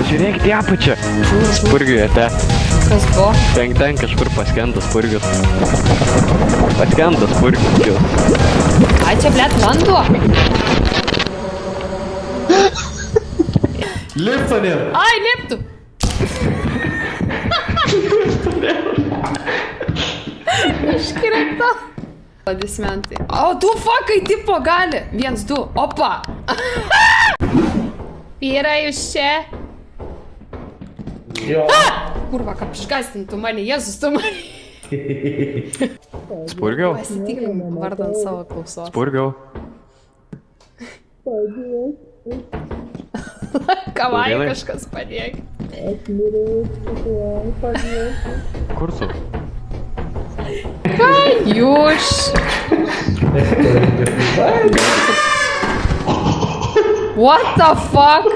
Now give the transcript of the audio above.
Pažiūrėkit į apačią. Spurgiuojate. Kas buvo? Ten kažkur paskendas spurgius. Paskendas spurgius. Ai, čia, blėt, vanduo. Lipto nėra. Ai, liptų. Iškrenta. Aplodismentai. O, du fakai tipo gali. 1, 2. Opa. Vyrai, jūs čia? Jo. Kurva, kaip išgastintų mane, Jėzus, tu mane. Spurgiau? Pasitiklink vardant savo klausos. Spurgiau. Kavai Spurginai? kažkas padėk. Kur tu? Ką jūs? What the fuck?